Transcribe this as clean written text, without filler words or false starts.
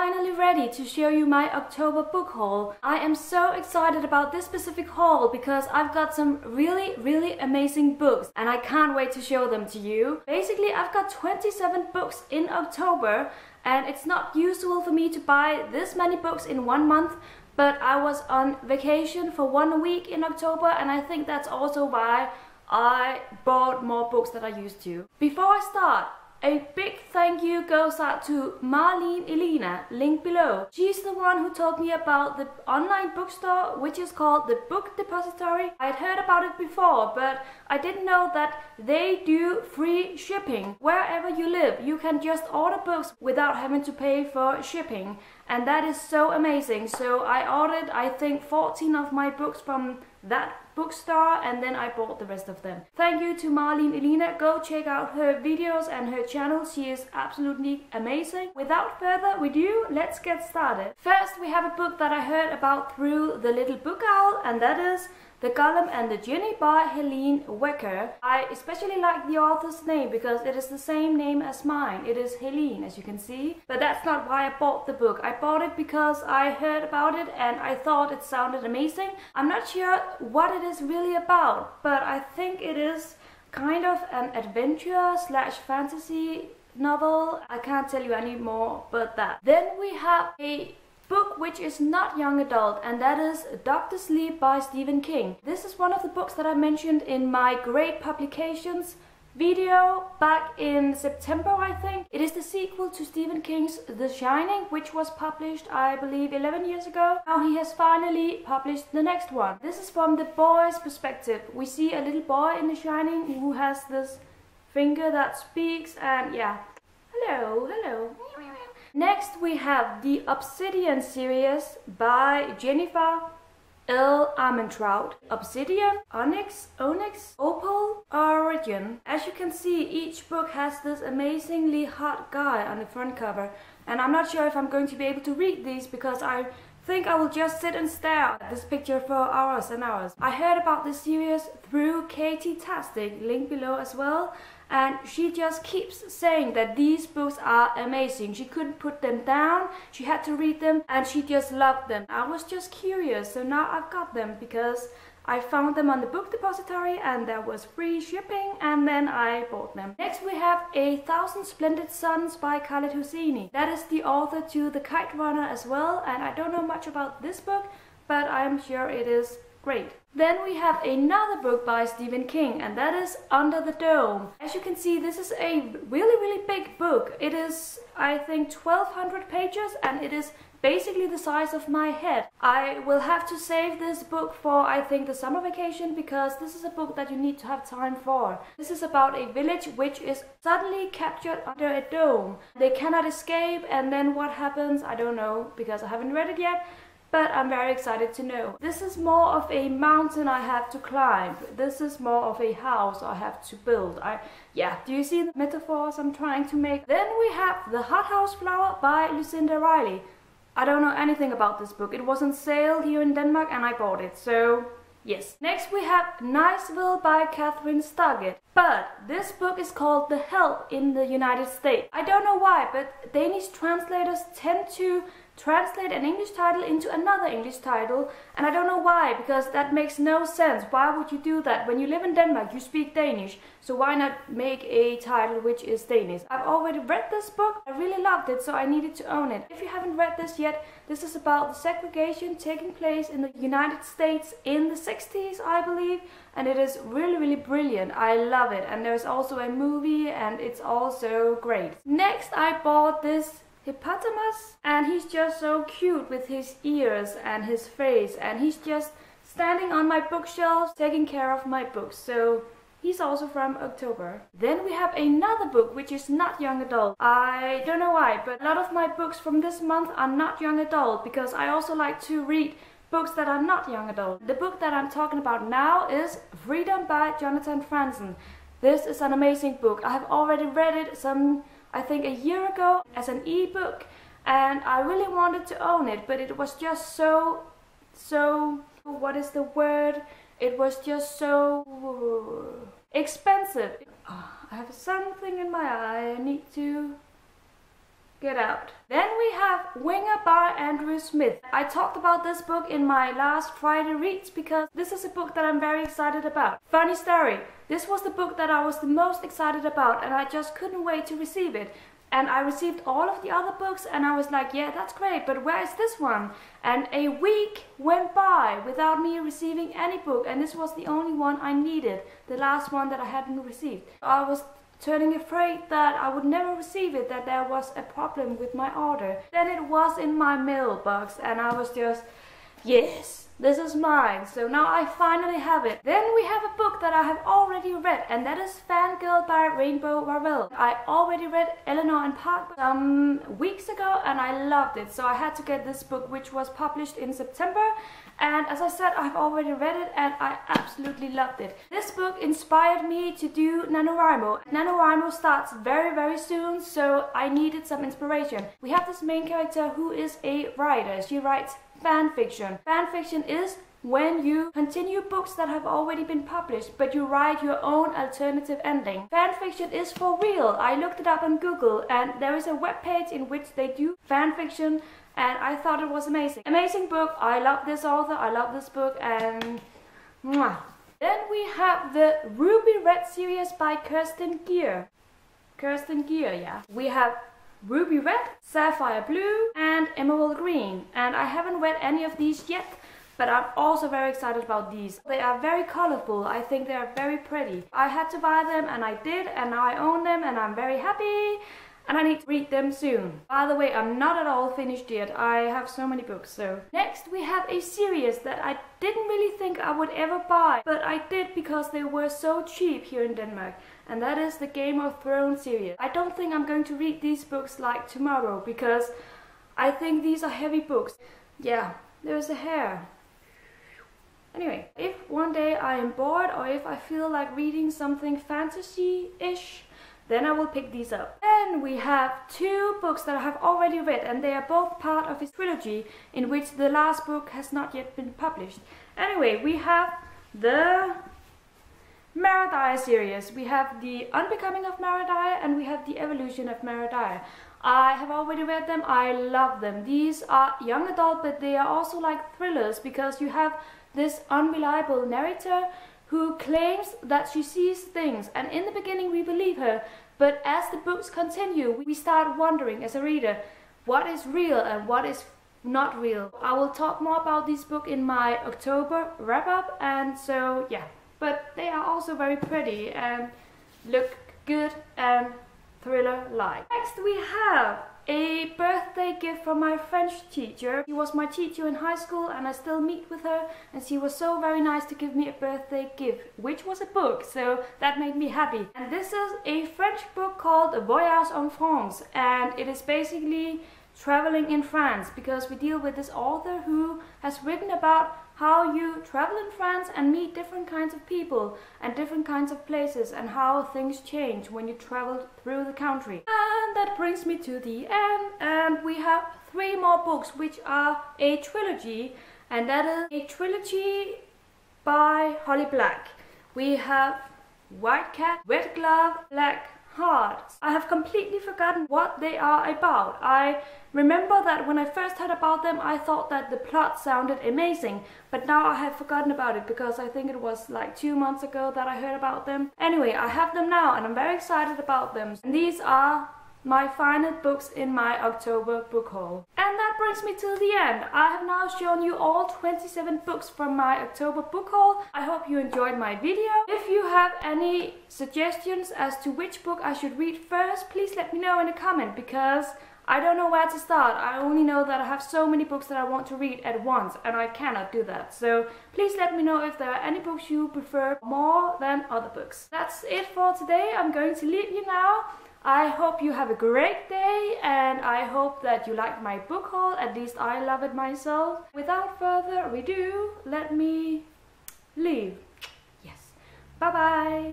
finally ready to show you my October book haul. I am so excited about this specific haul because I've got some really amazing books and I can't wait to show them to you. Basically, I've got 27 books in October and it's not usual for me to buy this many books in 1 month, but I was on vacation for 1 week in October and I think that's also why I bought more books than I used to. Before I start, a big thank you goes out to Marlene Elena, link below. She's the one who told me about the online bookstore, which is called the Book Depository. I had heard about it before, but I didn't know that they do free shipping. Wherever you live, you can just order books without having to pay for shipping. And that is so amazing. So I ordered, I think, 14 of my books from that bookstore and then I bought the rest of them. Thank you to Marlene Elena. Go check out her videos and her channel. She is absolutely amazing. Without further ado, let's get started. First, we have a book that I heard about through The Little Book Owl, and that is The Golem and the Genie by Helene Wecker. I especially like the author's name because it is the same name as mine. It is Helene, as you can see. But that's not why I bought the book. I bought it because I heard about it and I thought it sounded amazing. I'm not sure what it is really about, but I think it is kind of an adventure slash fantasy novel. I can't tell you any more but that. Then we have a book which is not young adult, and that is Dr. Sleep by Stephen King. This is one of the books that I mentioned in my great publications video back in September, I think. It is the sequel to Stephen King's The Shining, which was published, I believe, 11 years ago. Now he has finally published the next one. This is from the boy's perspective. We see a little boy in The Shining who has this finger that speaks, and yeah, hello. Next we have the Obsidian series by Jennifer L. Armentrout. Obsidian, Onyx, Opal, Origin. As you can see, each book has this amazingly hot guy on the front cover, and I'm not sure if I'm going to be able to read these because I think I will just sit and stare at this picture for hours and hours. I heard about this series through Katie Tastic, link below as well, and she just keeps saying that these books are amazing. She couldn't put them down, she had to read them, and she just loved them. I was just curious, so now I've got them because I found them on the Book Depository and there was free shipping, and then I bought them. Next we have 1,000 Splendid Suns by Khaled Hosseini. That is the author to The Kite Runner as well, and I don't know much about this book, but I'm sure it is great. Then we have another book by Stephen King, and that is Under the Dome. As you can see, this is a really big book. It is, I think, 1,200 pages, and it is basically the size of my head. I will have to save this book for, I think, the summer vacation because this is a book that you need to have time for. This is about a village which is suddenly captured under a dome. They cannot escape, and then what happens, I don't know because I haven't read it yet. But I'm very excited to know. This is more of a mountain I have to climb. This is more of a house I have to build. Yeah, do you see the metaphors I'm trying to make? Then we have The Hothouse Flower by Lucinda Riley. I don't know anything about this book. It was on sale here in Denmark and I bought it, so yes. Next we have Niceville by Catherine Stoggett. But this book is called The Help in the United States. I don't know why, but Danish translators tend to translate an English title into another English title, and I don't know why, because that makes no sense. Why would you do that? When you live in Denmark, you speak Danish, so why not make a title which is Danish? I've already read this book, I really loved it, so I needed to own it. If you haven't read this yet, this is about the segregation taking place in the United States in the 60s, I believe, and it is really brilliant. I love it, and there's also a movie, and it's also great. Next, I bought this Hippopotamus, and he's just so cute with his ears and his face, and he's just standing on my bookshelf taking care of my books, so he's also from October. Then we have another book which is not young adult. I don't know why, but a lot of my books from this month are not young adult because I also like to read books that are not young adult. The book that I'm talking about now is Freedom by Jonathan Franzen. This is an amazing book. I have already read it I think a year ago as an ebook, and I really wanted to own it, but it was just so, what is the word? It was just so expensive. Oh, I have something in my eye, I need to Get out. Then we have Winger by Andrew Smith. I talked about this book in my last Friday reads because this is a book that I'm very excited about. Funny story, this was the book that I was the most excited about and I just couldn't wait to receive it. And I received all of the other books and I was like, yeah, that's great, but where is this one? And a week went by without me receiving any book, and this was the only one I needed, the last one that I hadn't received. I was turning afraid that I would never receive it, that there was a problem with my order. Then it was in my mailbox and I was just, yes, this is mine. So now I finally have it. Then we have a book that I have already read, and that is Fangirl by Rainbow Rowell. I already read Eleanor and Park some weeks ago and I loved it. So I had to get this book, which was published in September. And as I said, I've already read it and I absolutely loved it. This book inspired me to do NaNoWriMo. NaNoWriMo starts very soon, so I needed some inspiration. We have this main character who is a writer. She writes fan fiction. Fan fiction is when you continue books that have already been published, but you write your own alternative ending. Fan fiction is for real. I looked it up on Google and there is a webpage in which they do fan fiction, and I thought it was amazing. Amazing book. I love this author, I love this book, and mwah. Then we have the Ruby Red series by Kirsten Gier. Kirsten Gier, yeah. We have Ruby Red, Sapphire Blue, and Emerald Green. And I haven't read any of these yet, but I'm also very excited about these. They are very colorful. I think they are very pretty. I had to buy them and I did, and now I own them and I'm very happy. And I need to read them soon. By the way, I'm not at all finished yet. I have so many books, so. Next we have a series that I didn't really think I would ever buy, but I did because they were so cheap here in Denmark. And that is the Game of Thrones series. I don't think I'm going to read these books like tomorrow because I think these are heavy books. Yeah, there's a hair. Anyway, if one day I am bored or if I feel like reading something fantasy-ish, then I will pick these up. Then we have two books that I have already read, and they are both part of his trilogy, in which the last book has not yet been published. Anyway, we have the Dyer series. We have the Unbecoming of Dyer and we have the Evolution of Dyer. I have already read them. I love them. These are young adult, but they are also like thrillers because you have this unreliable narrator who claims that she sees things, and in the beginning we believe her, but as the books continue we start wondering as a reader what is real and what is not real. I will talk more about this book in my October wrap-up, and so yeah, but they are also very pretty and look good and thriller-like. Next we have a birthday gift from my French teacher. She was my teacher in high school and I still meet with her, and she was so very nice to give me a birthday gift, which was a book, so that made me happy. And this is a French book called Voyage en France, and it is basically traveling in France, because we deal with this author who has written about how you travel in France and meet different kinds of people and different kinds of places, and how things change when you travel through the country. And that brings me to the end, and we have 3 more books which are a trilogy, and that is a trilogy by Holly Black. We have White Cat, Red Glove, Black Heart. I have completely forgotten what they are about. I remember that when I first heard about them I thought that the plot sounded amazing, but now I have forgotten about it because I think it was like 2 months ago that I heard about them. Anyway, I have them now and I'm very excited about them. And these are my final books in my October book haul. And that brings me to the end. I have now shown you all 27 books from my October book haul. I hope you enjoyed my video. If you have any suggestions as to which book I should read first, please let me know in a comment, because I don't know where to start. I only know that I have so many books that I want to read at once and I cannot do that. So please let me know if there are any books you prefer more than other books. That's it for today. I'm going to leave you now. I hope you have a great day, and I hope that you liked my book haul. At least I love it myself. Without further ado, let me leave. Yes. Bye bye.